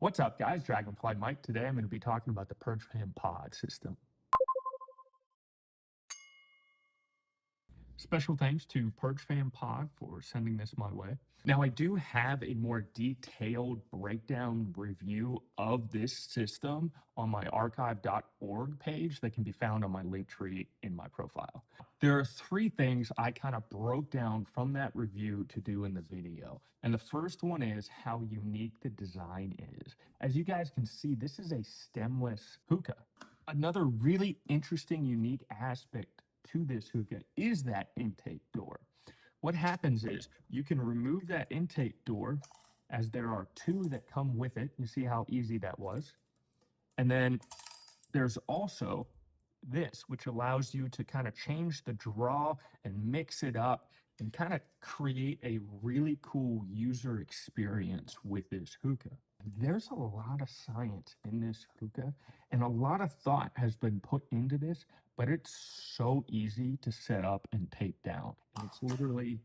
What's up, guys? Dragonfly Mike. Today I'm going to be talking about the Purjfam Pod system. Special thanks to Purjfam Pod for sending this my way. Now, I do have a more detailed breakdown review of this system on my archive.org page that can be found on my link tree in my profile. There are three things I kind of broke down from that review to do in the video. And the first one is how unique the design is. As you guys can see, this is a stemless hookah. Another really interesting, unique aspect to this hookah is that intake door. What happens is you can remove that intake door, as there are two that come with it. You see how easy that was. And then there's also this, which allows you to kind of change the draw and mix it up and kind of create a really cool user experience with this hookah. There's a lot of science in this hookah and a lot of thought has been put into this, but it's so easy to set up and tape down. And it's literally,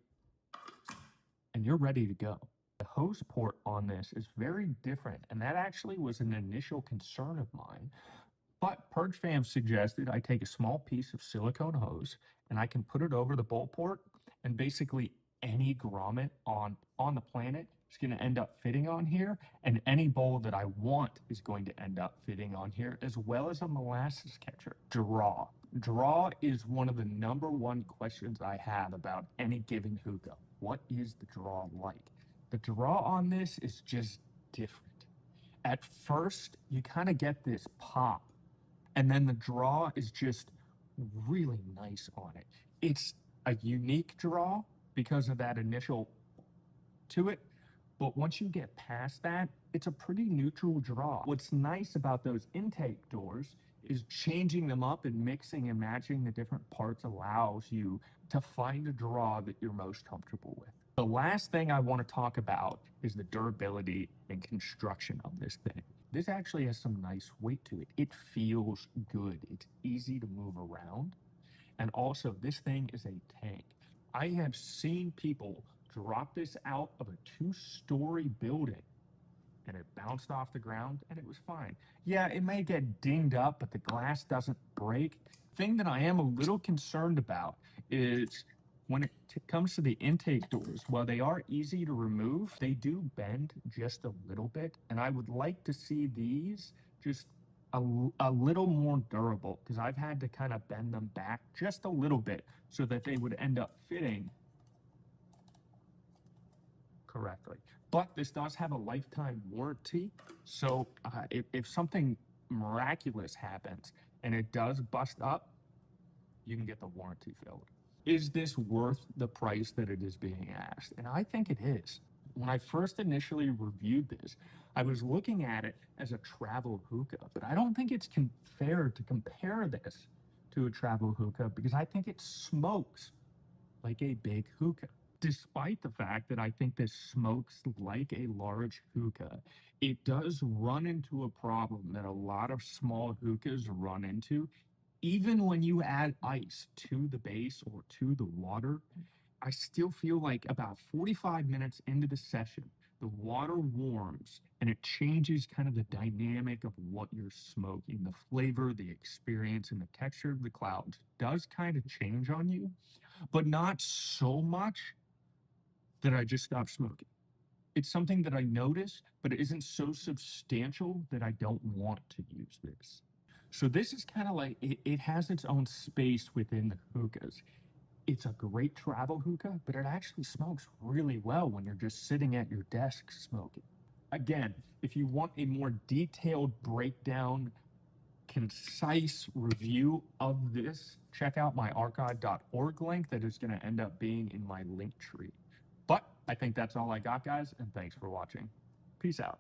and you're ready to go. The hose port on this is very different, and that actually was an initial concern of mine. But Purjfam suggested I take a small piece of silicone hose and I can put it over the bowl port, and basically any grommet on the planet is going to end up fitting on here, and any bowl that I want is going to end up fitting on here, as well as a molasses catcher. Draw is one of the number one questions I have about any given hookah. What is the draw like? The draw on this is just different. At first, you kind of get this pop, and then the draw is just really nice on it. It's a unique draw because of that initial to it, but once you get past that, it's a pretty neutral draw. What's nice about those intake doors is changing them up and mixing and matching the different parts allows you to find a draw that you're most comfortable with. The last thing I want to talk about is the durability and construction of this thing. This actually has some nice weight to it. It feels good. It's easy to move around. And also, this thing is a tank. I have seen people drop this out of a 2-story building and it bounced off the ground and it was fine. Yeah, it may get dinged up, but the glass doesn't break. Thing that I am a little concerned about is when it comes to the intake doors, while they are easy to remove, they do bend just a little bit. And I would like to see these just a little more durable, because I've had to kind of bend them back just a little bit so that they would end up fitting correctly. But this does have a lifetime warranty, so if something miraculous happens and it does bust up, you can get the warranty filled. Is this worth the price that it is being asked? And I think it is. When I first initially reviewed this, I was looking at it as a travel hookah, but I don't think it's fair to compare this to a travel hookah because I think it smokes like a big hookah. Despite the fact that I think this smokes like a large hookah, it does run into a problem that a lot of small hookahs run into. Even when you add ice to the base or to the water, I still feel like about 45 minutes into the session, the water warms and it changes kind of the dynamic of what you're smoking. The flavor, the experience, and the texture of the clouds does kind of change on you, but not so much that I just stopped smoking. It's something that I notice, but it isn't so substantial that I don't want to use this. So this is kind of like, it has its own space within the hookahs. It's a great travel hookah, but it actually smokes really well when you're just sitting at your desk smoking. Again, if you want a more detailed breakdown, concise review of this, check out my archive.org link that is going to end up being in my link tree. But I think that's all I got, guys, and thanks for watching. Peace out.